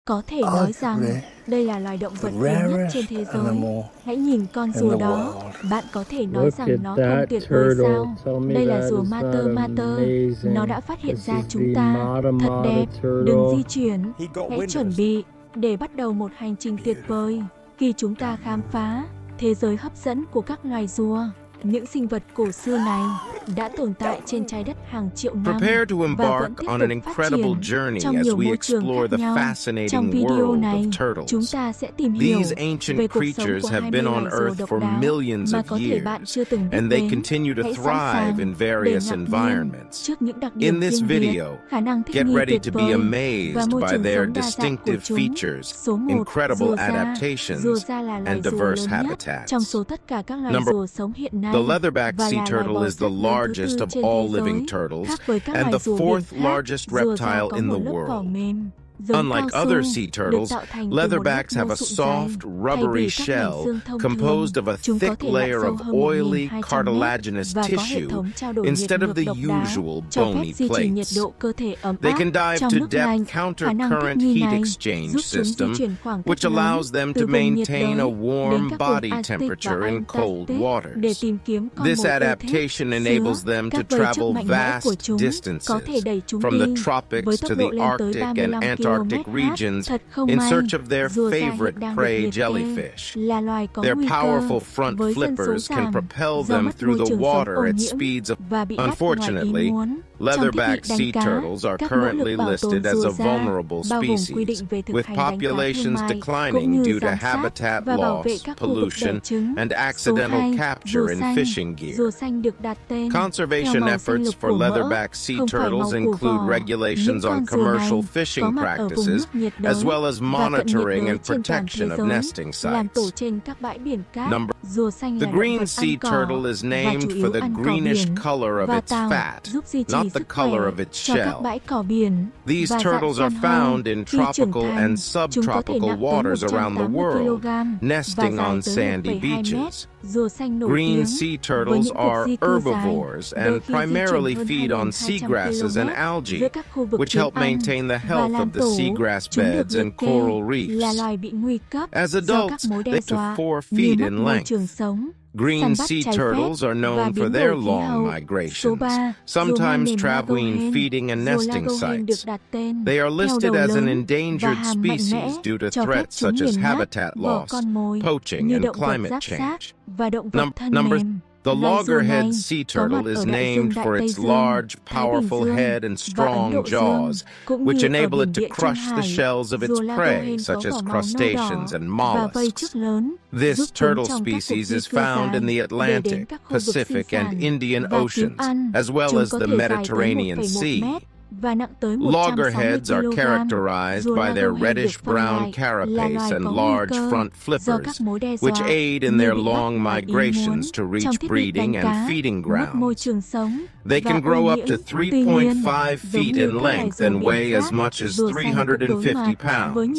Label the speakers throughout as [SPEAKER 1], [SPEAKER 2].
[SPEAKER 1] Có thể nói rằng đây là loài động vật hiếm nhất trên thế giới. Hãy nhìn con rùa đó. Bạn có thể nói rằng nó không tuyệt vời sao? Đây là rùa Mater Mater. Nó đã phát hiện ra chúng ta. Thật đẹp. Đừng di chuyển. Hãy chuẩn bị để bắt đầu một hành trình tuyệt vời. Khi chúng ta khám phá thế giới hấp dẫn của các loài rùa. Những sinh vật cổ xưa này đã tồn tại trên trái đất hàng triệu năm và vẫn tiếp tục phát triển trong nhiều môi trường khác nhau. Trong video này, chúng ta sẽ tìm hiểu về cuộc sống của 20 loài rùa độc đáo mà có thể bạn chưa từng biết đến. Hãy sẵn sàng để ngạc nhiên trước những đặc điểm riêng biệt, khả năng thích nghi tuyệt vời và môi trường sống đa dạng của chúng. Số 1. Rùa da là loài rùa lớn nhất trong số tất cả các loài rùa sống hiện nay.
[SPEAKER 2] The leatherback sea turtle is the largest of all living turtles and the fourth largest reptile in the world. Unlike other sea turtles, leatherbacks have a soft, rubbery shell composed of a thick layer of oily, cartilaginous tissue instead of the usual bony plates. They can dive to depth counter-current heat exchange system, which allows them to maintain a warm body temperature in cold waters. This adaptation enables them to travel vast distances, from the tropics to the Arctic and Antarctic regions in search of their favorite prey jellyfish. Their powerful front flippers can propel them through the water at speeds of... Unfortunately, leatherback sea turtles are currently listed as a vulnerable species, with populations declining due to habitat loss, pollution, and accidental capture in fishing gear. Conservation efforts for leatherback sea turtles include regulations on commercial fishing practices, as well as monitoring and protection of nesting sites. The green sea turtle is named for the greenish color of its fat, not the color of its shell. These turtles are found in tropical and subtropical waters around the world, nesting on sandy beaches. Green sea turtles are herbivores and primarily feed on seagrasses and algae, which help maintain the health of the seagrass beds and coral reefs. As adults, they get to 4 feet in length. Green sea turtles are known for their long migrations, sometimes traveling feeding and nesting sites. They are listed as an endangered species due to threats such as habitat loss, poaching, and climate change. The loggerhead sea turtle is named for its large, powerful head and strong jaws, which enable it to crush the shells of its prey, such as crustaceans and mollusks. This turtle species is found in the Atlantic, Pacific, and Indian Oceans, as well as the Mediterranean Sea. Loggerheads are characterized by their reddish-brown carapace and large front flippers, which aid in their long migrations to reach breeding and feeding grounds. They can grow up to 3.5 feet in length and weigh as much as 350 pounds.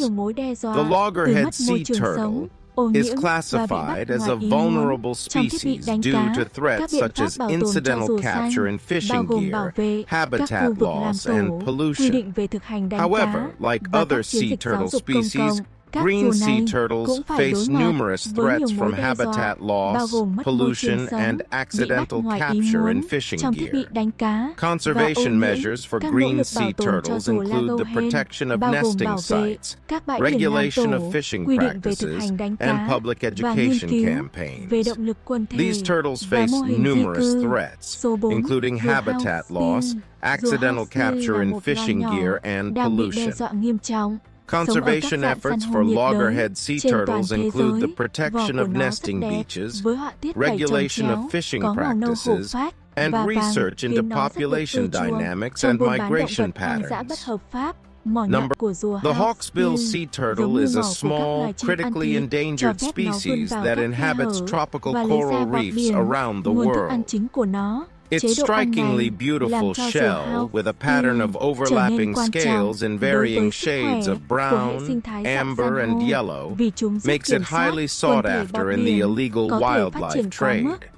[SPEAKER 2] The loggerhead sea turtle is classified as a vulnerable species due to threats such as incidental capture in fishing gear, habitat loss, and pollution. However, like other sea turtle species, green sea turtles face numerous threats from habitat loss, pollution, and accidental capture in fishing gear. Conservation measures for green sea turtles include the protection of nesting sites, regulation of fishing practices, and public education campaigns. These turtles face numerous threats, including habitat loss, accidental capture in fishing gear, and pollution. Conservation efforts for loggerhead sea turtles include the protection of nesting beaches, regulation of fishing practices, and research into population dynamics and migration patterns. The hawksbill sea turtle is a small, critically endangered species that inhabits tropical coral reefs around the world. Its strikingly beautiful shell, with a pattern of overlapping scales in varying shades of brown, amber, and yellow, makes it highly sought after in the illegal wildlife trade.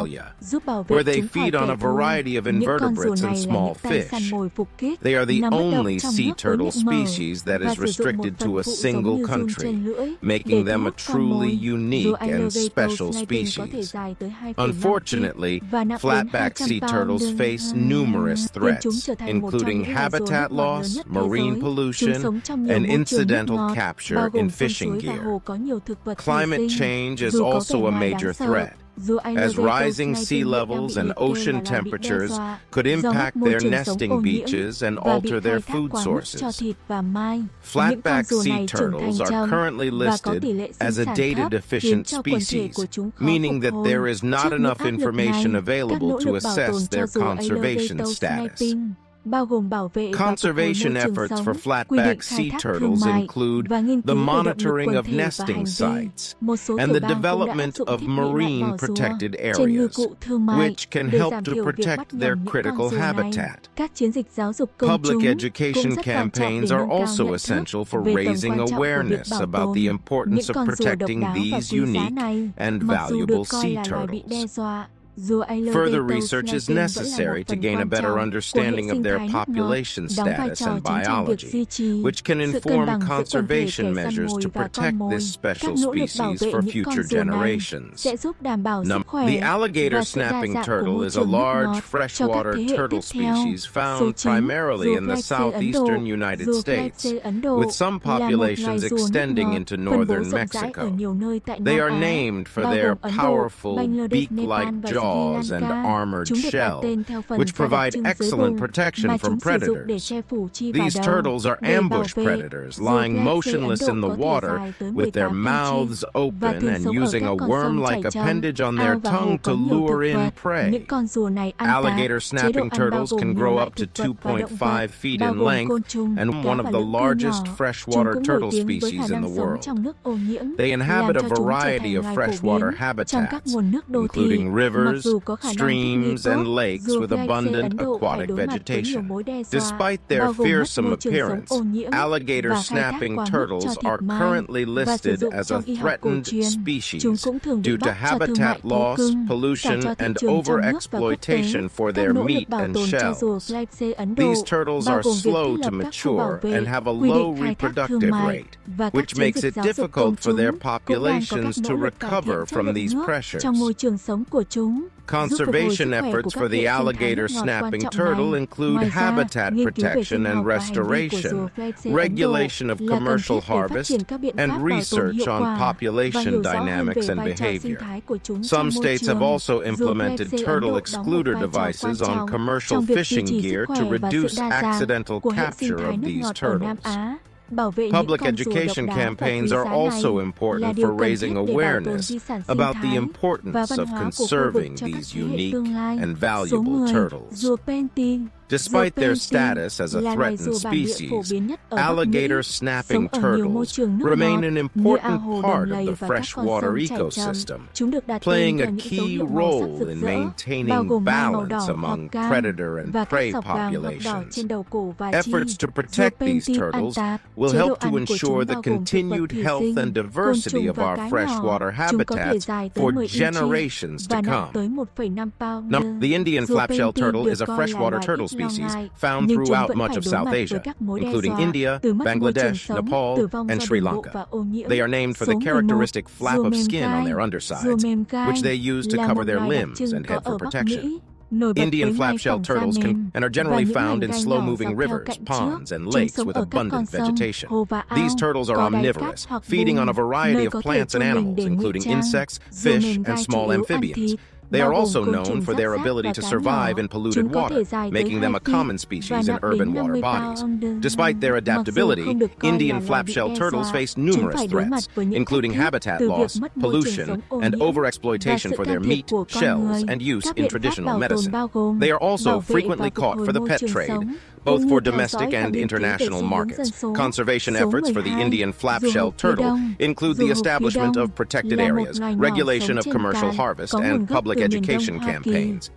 [SPEAKER 2] Australia, where they feed on a variety of invertebrates and small fish. They are the only sea turtle species that is restricted to a single country, making them a truly unique and special species. Unfortunately, flatback sea turtles face numerous threats, including habitat loss, marine pollution, and incidental capture in fishing gear. Climate change is also a major threat. as rising sea levels and ocean temperatures could impact their nesting beaches and alter their food sources. Flatback sea turtles are currently listed as a data-deficient species, meaning that there is not enough information available to assess their conservation status. Conservation efforts for flatback sea turtles include the monitoring of nesting sites and the development of marine protected areas, which can help to protect their critical habitat. Public education campaigns are also essential for raising awareness about the importance of protecting these unique and valuable sea turtles. Further research is necessary to gain a better understanding of their population status and biology, which can inform conservation measures to protect this special species for future generations. The alligator snapping turtle is a large freshwater turtle species found primarily in the southeastern United States, with some populations extending into northern Mexico. They are named for their powerful beak-like jaws and armored shell, which provide excellent protection from predators. These turtles are ambush predators, lying motionless in the water with their mouths open and using a worm-like appendage on their tongue to lure in prey. Alligator snapping turtles can grow up to 2.5 feet in length and one of the largest freshwater turtle species in the world. They inhabit a variety of freshwater habitats, including rivers, streams, and lakes with abundant aquatic vegetation. Despite their fearsome appearance, alligator snapping turtles are currently listed as a threatened species due to habitat loss, pollution, and overexploitation for their meat and shells. These turtles are slow to mature and have a low reproductive rate, which makes it difficult for their populations to recover from these pressures. Conservation efforts for the alligator snapping turtle include habitat protection and restoration, regulation of commercial harvest, and research on population dynamics and behavior. Some states have also implemented turtle excluder devices on commercial fishing gear to reduce accidental capture of these turtles. Public education campaigns are also important for raising awareness about the importance of conserving these unique and valuable turtles. Despite their status as a threatened species, alligator snapping turtles remain an important part of the freshwater ecosystem, playing a key role in maintaining balance among predator and prey populations. Efforts to protect these turtles will help to ensure the continued health and diversity of our freshwater habitats for generations to come. The Indian flapshell turtle is a freshwater turtle species found throughout much of South Asia, including India, Bangladesh, Nepal, and Sri Lanka. They are named for the characteristic flap of skin on their undersides, which they use to cover their limbs and head for protection. Indian flapshell turtles can and are generally found in slow-moving rivers, ponds, and lakes with abundant vegetation. These turtles are omnivorous, feeding on a variety of plants and animals, including insects, fish, and small amphibians. They are also known for their ability to survive in polluted water, making them a common species in urban water bodies. Despite their adaptability, Indian flapshell turtles face numerous threats, including habitat loss, pollution, and overexploitation for their meat, shells, and use in traditional medicine. They are also frequently caught for the pet trade, both for domestic and international markets. Conservation efforts for the Indian flapshell turtle include the establishment of protected areas, regulation of commercial harvest, and public education campaigns.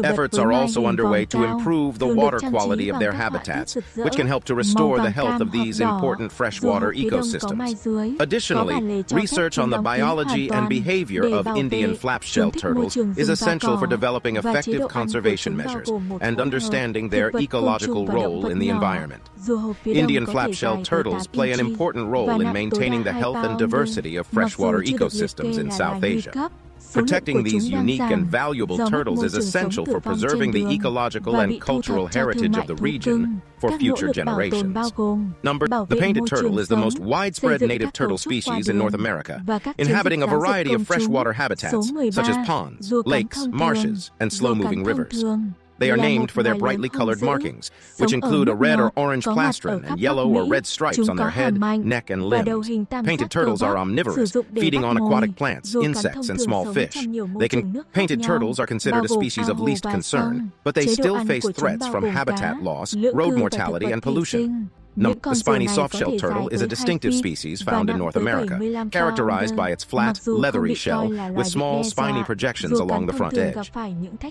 [SPEAKER 2] Efforts are also underway to improve the water quality of their habitats, which can help to restore the health of these important freshwater ecosystems. Additionally, research on the biology and behavior of Indian flapshell turtles is essential for developing effective conservation measures and understanding their ecological role in the environment. Indian flapshell turtles play an important role in maintaining the health and diversity of freshwater ecosystems in South Asia. Protecting these unique and valuable turtles is essential for preserving the ecological and cultural heritage of the region for future generations. The painted turtle is the most widespread native turtle species in North America, inhabiting a variety of freshwater habitats such as ponds, lakes, marshes, and slow-moving rivers. They are named for their brightly colored markings, which include a red or orange plastron and yellow or red stripes on their head, neck, and limbs. Painted turtles are omnivorous, feeding on aquatic plants, insects, and small fish. Painted turtles are considered a species of least concern, but they still face threats from habitat loss, road mortality, and pollution. The spiny soft-shell turtle is a distinctive species found in North America, characterized by its flat, leathery shell with small, spiny projections along the front edge.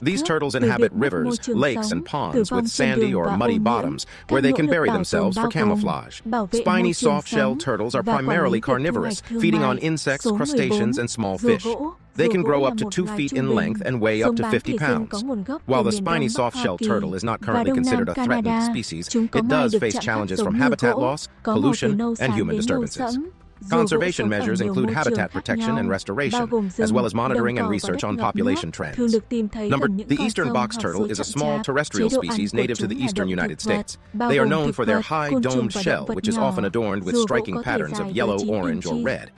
[SPEAKER 2] These turtles inhabit rivers, lakes, and ponds with sandy or muddy bottoms where they can bury themselves for camouflage. Spiny soft-shell turtles are primarily carnivorous, feeding on insects, crustaceans, and small fish. They can grow up to 2 feet in length and weigh up to 50 pounds. While the spiny soft-shell turtle is not currently considered a threatened species, it does face challenges from habitat loss, pollution, and human disturbances. Conservation measures include habitat protection and restoration, as well as monitoring and research on population trends. The eastern box turtle is a small terrestrial species native to the eastern United States. They are known for their high domed shell, which is often adorned with striking patterns of yellow, orange, or red.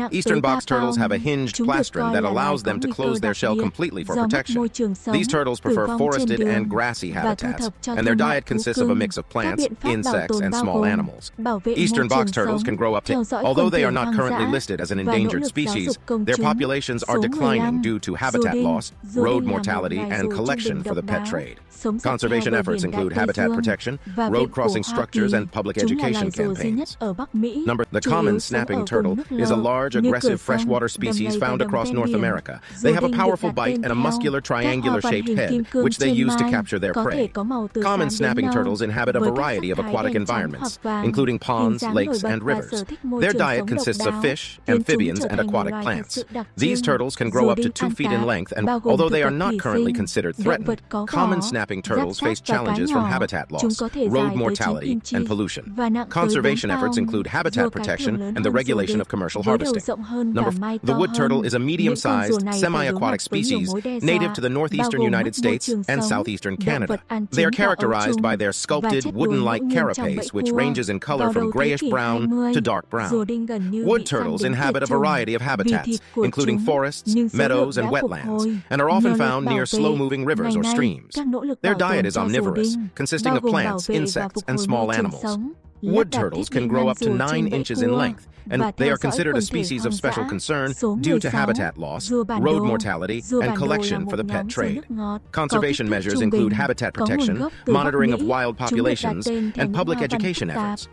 [SPEAKER 2] Eastern box turtles have a hinged plastron that allows them to close their shell completely for protection. These turtles prefer forested and grassy habitats, and their diet consists of a mix of plants, insects, and small animals. Eastern box turtles can grow up to, although they are not currently listed as an endangered species, their populations are declining due to habitat loss, road mortality, and collection for the pet trade. Conservation efforts include habitat protection, road crossing structures, and public education campaigns. The common snapping turtle is a large, aggressive freshwater species found across North America. They have a powerful bite and a muscular triangular-shaped head, which they use to capture their prey. Common snapping turtles inhabit a variety of aquatic environments, including ponds, lakes, and rivers. Their diet consists of fish, amphibians, and aquatic plants. These turtles can grow up to 2 feet in length, and although they are not currently considered threatened, common snapping turtles face challenges from habitat loss, road mortality, and pollution. Conservation efforts include habitat protection and the regulation of commercial harvesting. The wood turtle is a medium-sized, semi-aquatic species native to the northeastern United States and southeastern Canada. They are characterized by their sculpted, wooden-like carapace, which ranges in color from grayish-brown to dark brown. Wood turtles inhabit a variety of habitats, including forests, meadows, and wetlands, and are often found near slow-moving rivers or streams. Their diet is omnivorous, consisting of plants, insects, and small animals. Wood turtles can grow up to 9 inches in length, and they are considered a species of special concern due to habitat loss, road mortality, and collection for the pet trade. Conservation measures include habitat protection, monitoring of wild populations, and public education efforts.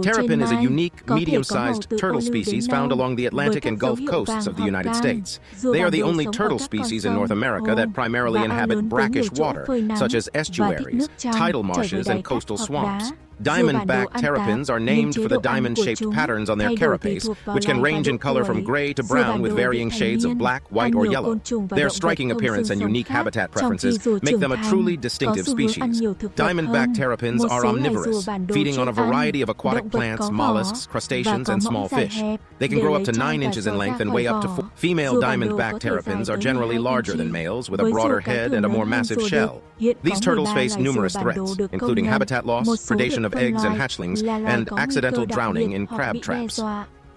[SPEAKER 2] Terrapin is a unique, medium-sized turtle species found along the Atlantic and Gulf coasts of the United States. They are the only turtle species in North America that primarily inhabit brackish water, such as estuaries, tidal marshes, and coastal swamps. Diamond-back terrapins are named for the diamond-shaped patterns on their carapace, which can range in color from gray to brown with varying shades of black, white, or yellow. Their striking appearance and unique habitat preferences make them a truly distinctive species. Diamond-back terrapins are omnivorous, feeding on a variety of aquatic plants, mollusks, crustaceans, and small fish. They can grow up to 9 inches in length and weigh up to 4. Female diamond-back terrapins are generally larger than males, with a broader head and a more massive shell. These turtles face numerous threats, including habitat loss, predation of eggs and hatchlings, and accidental drowning in crab traps.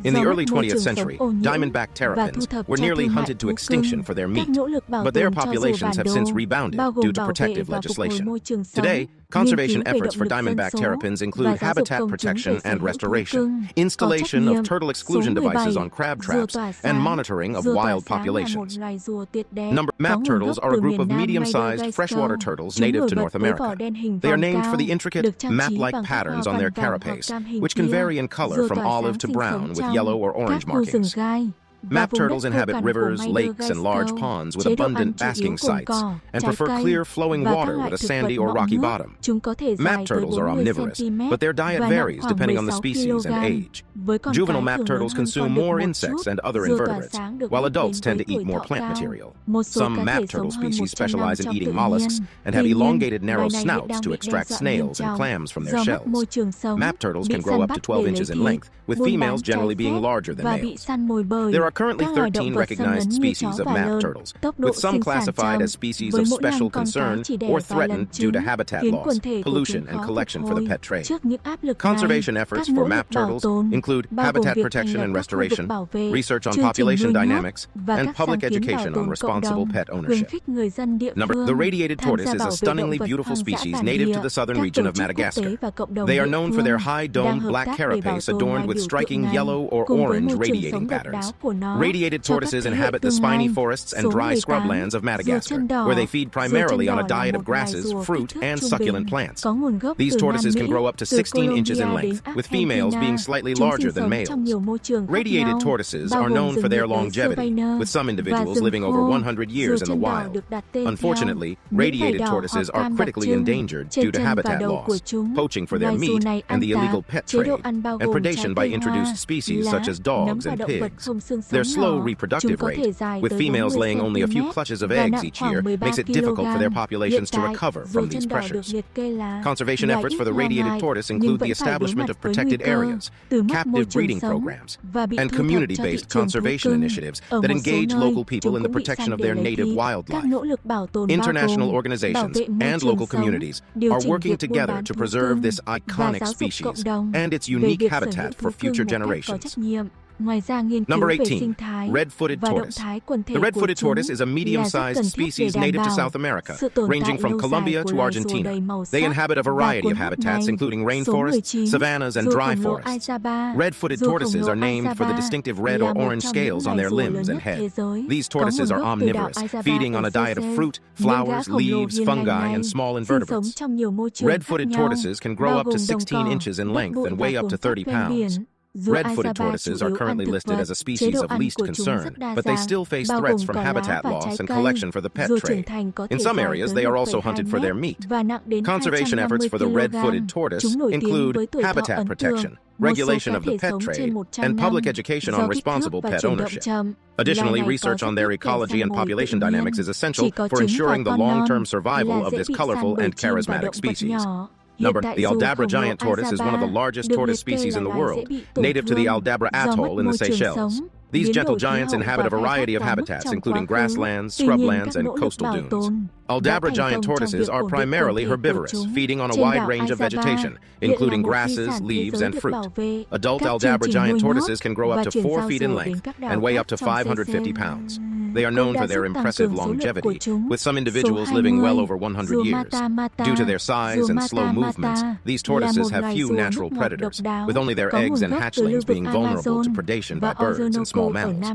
[SPEAKER 2] In the early 20th century, diamondback terrapins were nearly hunted to extinction for their meat, but their populations have since rebounded due to protective legislation. Today, conservation efforts for diamondback terrapins include habitat protection and restoration, installation of turtle exclusion devices on crab traps, and monitoring of wild populations. Map turtles are a group of medium-sized freshwater turtles native to North America. They are named for the intricate, map-like patterns on their carapace, which can vary in color from olive to brown with yellow or orange markings. Map turtles inhabit rivers, lakes, and large ponds with abundant basking sites, and prefer clear, flowing water with a sandy or rocky bottom. Map turtles are omnivorous, but their diet varies depending on the species and age. Juvenile map turtles consume more insects and other invertebrates, while adults tend to eat more plant material. Some map turtle species specialize in eating mollusks and have elongated, narrow snouts to extract snails and clams from their shells. Map turtles can grow up to 12 inches in length, with females generally being larger than males. There are currently 13 recognized species of map turtles, with some classified as species of special concern or threatened due to habitat loss, pollution, and collection for the pet trade. Conservation efforts for map turtles include habitat protection and restoration, research on population dynamics, and public education on responsible pet ownership. The radiated tortoise is a stunningly beautiful species native to the southern region of Madagascar. They are known for their high domed black carapace adorned with striking yellow or orange radiating patterns. Radiated tortoises inhabit the spiny forests and dry scrublands of Madagascar, where they feed primarily on a diet of grasses, fruit, and succulent plants. These tortoises can grow up to 16 inches in length, with females being slightly larger than males. Radiated tortoises are known for their longevity, with some individuals living over 100 years in the wild. Unfortunately, radiated tortoises are critically endangered due to habitat loss, poaching for their meat, and the illegal pet trade, and predation by introduced species such as dogs and pigs. Their slow reproductive rate, with females laying only a few clutches of eggs each year, makes it difficult for their populations to recover from these pressures. Conservation efforts for the radiated tortoise include the establishment of protected areas, captive breeding programs, and community-based conservation initiatives that engage local people in the protection of their native wildlife. International organizations and local communities are working together to preserve this iconic species and its unique habitat for future generations. Number 18. Red-footed tortoise. The red-footed tortoise is a medium-sized species native to South America, ranging from Colombia to Argentina. They inhabit a variety of habitats, including rainforests, savannas, and dry forests. Red-footed tortoises are named for the distinctive red or orange scales on their limbs and head. These tortoises are omnivorous, feeding on a diet of fruit, flowers, leaves, fungi, and small invertebrates. Red-footed tortoises can grow up to 16 inches in length and weigh up to 30 pounds. Red-footed tortoises are currently listed as a species of least concern, but they still face threats from habitat loss and collection for the pet trade. In some areas, they are also hunted for their meat. Conservation efforts for the red-footed tortoise include habitat protection, regulation of the pet trade, and public education on responsible pet ownership. Additionally, research on their ecology and population dynamics is essential for ensuring the long-term survival of this colorful and charismatic species. The Aldabra giant tortoise is one of the largest tortoise species in the world, native to the Aldabra atoll in the Seychelles. These gentle giants inhabit a variety of habitats, including grasslands, scrublands, and coastal dunes. Aldabra giant tortoises are primarily herbivorous, feeding on a wide range of vegetation, including grasses, leaves, and fruit. Adult Aldabra giant tortoises can grow up to 4 feet in length and weigh up to 550 pounds. They are known for their impressive longevity, with some individuals living well over 100 years. Due to their size and slow movements, these tortoises have few natural predators, with only their eggs and hatchlings being vulnerable to predation by birds and small mammals.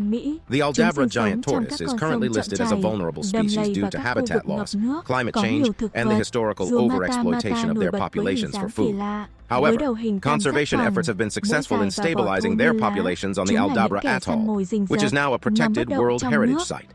[SPEAKER 2] The Aldabra giant tortoise is currently listed as a vulnerable species due to habitat loss, climate change, and the historical overexploitation of their populations for food. However, conservation efforts have been successful in stabilizing their populations on the Aldabra atoll, which is now a protected World Heritage Site.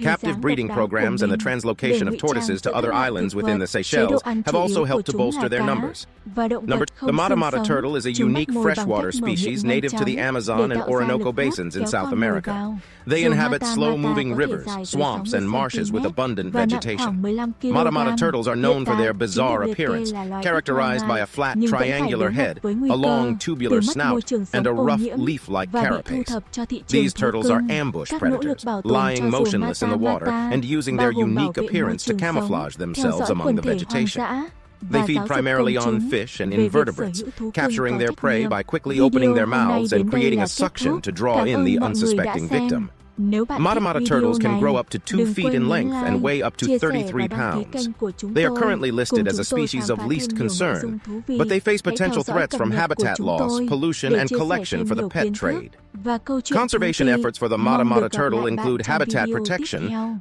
[SPEAKER 2] Captive breeding programs and the translocation of tortoises to other islands within the Seychelles have also helped to bolster their numbers. The Mata turtle is a unique freshwater species native to the Amazon and Orinoco basins in South America. They inhabit slow-moving rivers, swamps, and marshes with abundant vegetation. Mata turtles are known for their bizarre appearance, characterized by a flat triangular head, a long tubular snout, and a rough leaf-like carapace. These turtles are ambush predators, lying motionless in the water and using their unique appearance to camouflage themselves among the vegetation. They feed primarily on fish and invertebrates, capturing their prey by quickly opening their mouths and creating a suction to draw in the unsuspecting victim. Mata turtles can grow up to 2 feet in length and weigh up to 33 pounds. They are currently listed as a species of least concern, but they face potential threats from habitat loss, pollution, and collection for the pet trade. Conservation efforts for the Mata turtle include habitat protection,